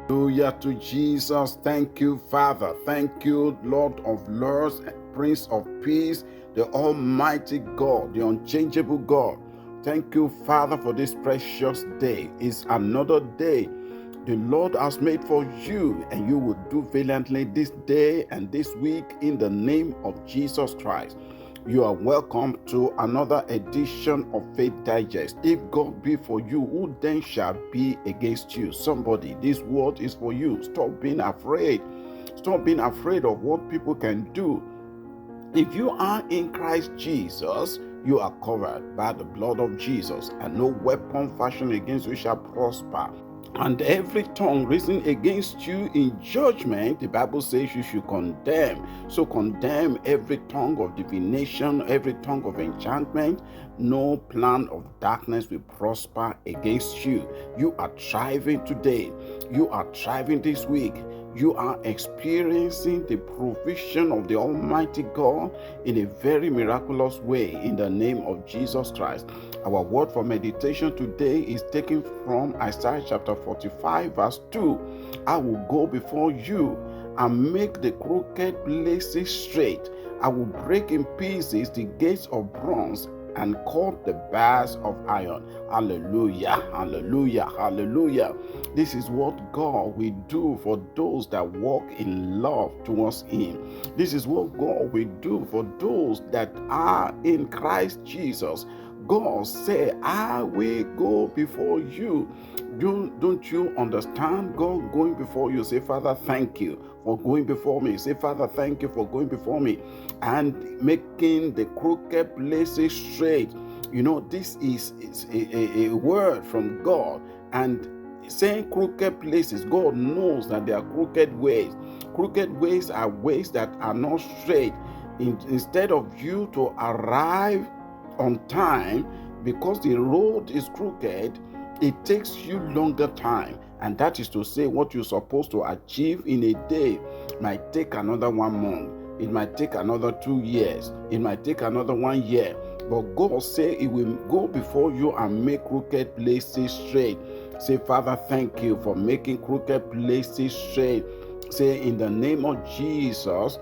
Hallelujah to Jesus. Thank you, Father. Thank you, Lord of Lords, Prince of Peace, the Almighty God, the unchangeable God. Thank you, Father, for this precious day. It's another day the Lord has made for you, and you will do valiantly this day and this week in the name of Jesus Christ. You are welcome to another edition of Faith Digest. If God be for you, who then shall be against you? Somebody, this word is for you. Stop being afraid. Stop being afraid of what people can do. If you are in Christ Jesus, you are covered by the blood of Jesus, and no weapon fashioned against you shall prosper. And every tongue risen against you in judgment, the Bible says you should condemn. So condemn every tongue of divination, every tongue of enchantment. No plan of darkness will prosper against you. You are thriving today. You are thriving this week. You are experiencing the provision of the Almighty God in a very miraculous way in the name of Jesus Christ. Our word for meditation today is taken from Isaiah chapter 45 verse 2. I will go before you and make the crooked places straight. I will break in pieces the gates of bronze and cut the bars of iron. Hallelujah, hallelujah, hallelujah. This is what God will do for those that walk in love towards Him. This is what God will do for those that are in Christ Jesus. God said, I will go before you. Don't you understand? God going before you. Say, Father, thank you for going before me. Say, Father, thank you for going before me and making the crooked places straight. You know, this is a word from God. And saying crooked places, God knows that there are crooked ways. Crooked ways are ways that are not straight. Instead of you to arrive on time, because the road is crooked, it takes you longer time. And that is to say, what you're supposed to achieve in a day might take another 1 month. It might take another 2 years. It might take another 1 year. But God said He will go before you and make crooked places straight. Say, Father, thank you for making crooked places straight. Say, in the name of Jesus,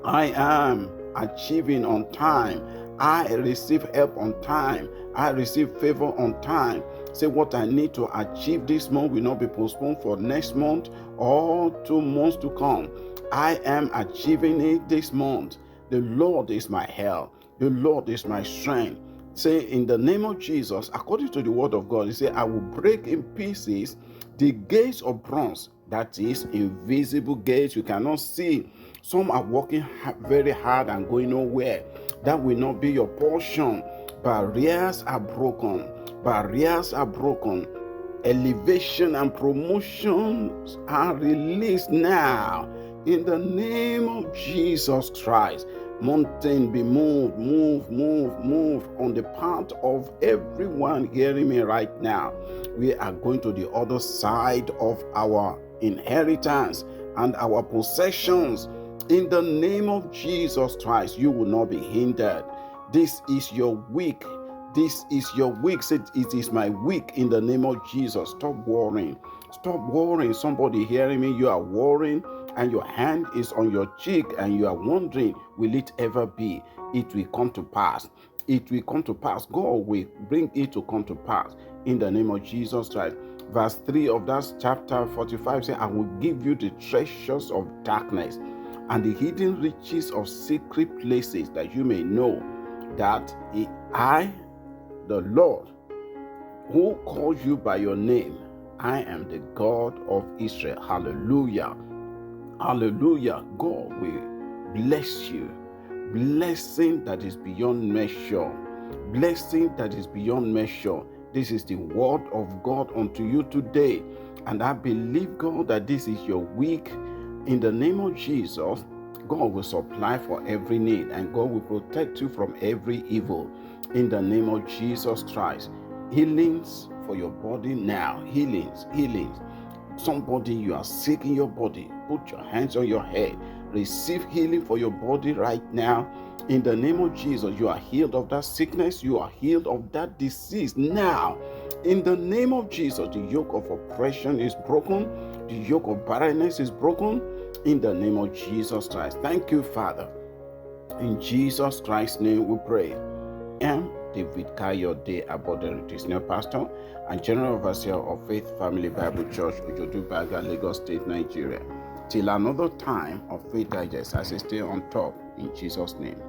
I am achieving on time. I receive help on time. I receive favor on time. Say, what I need to achieve this month will not be postponed for next month or 2 months to come. I am achieving it this month. The Lord is my help. The Lord is my strength. Say, in the name of Jesus, according to the word of God, He said, I will break in pieces the gates of bronze. That is invisible gates you cannot see. Some are working very hard and going nowhere. That will not be your portion. Barriers are broken. Barriers are broken. Elevation and promotions are released now. In the name of Jesus Christ. Mountain be moved on the part of everyone hearing me right now. We are going to the other side of our inheritance and our possessions. In the name of Jesus Christ, you will not be hindered. This is your week. This is your week. Say, it is my week in the name of Jesus. Stop worrying. Stop worrying. Somebody hearing me, you are worrying and your hand is on your cheek and you are wondering, will it ever be? It will come to pass. It will come to pass. God will bring it to come to pass in the name of Jesus Christ. Verse 3 of that chapter 45 says, I will give you the treasures of darkness and the hidden riches of secret places, that you may know that I, the Lord, who calls you by your name, I am the God of Israel. Hallelujah. Hallelujah. God will bless you. Blessing that is beyond measure. Blessing that is beyond measure. This is the word of God unto you today. And I believe, God, that this is your week. In the name of Jesus, God will supply for every need and God will protect you from every evil. In the name of Jesus Christ. Healings for your body now. Healings. Somebody, you are sick in your body. Put your hands on your head. Receive healing for your body right now. In the name of Jesus, you are healed of that sickness. You are healed of that disease now. In the name of Jesus, the yoke of oppression is broken. The yoke of barrenness is broken in the name of Jesus Christ. Thank you, Father. In Jesus Christ's name we pray. I'm David Kayode Aboderin, senior pastor and general overseer of Faith Family Bible Church, Ojodu Baga, Lagos State, Nigeria. Till another time of Faith Digest, as I stay on top, in Jesus' name.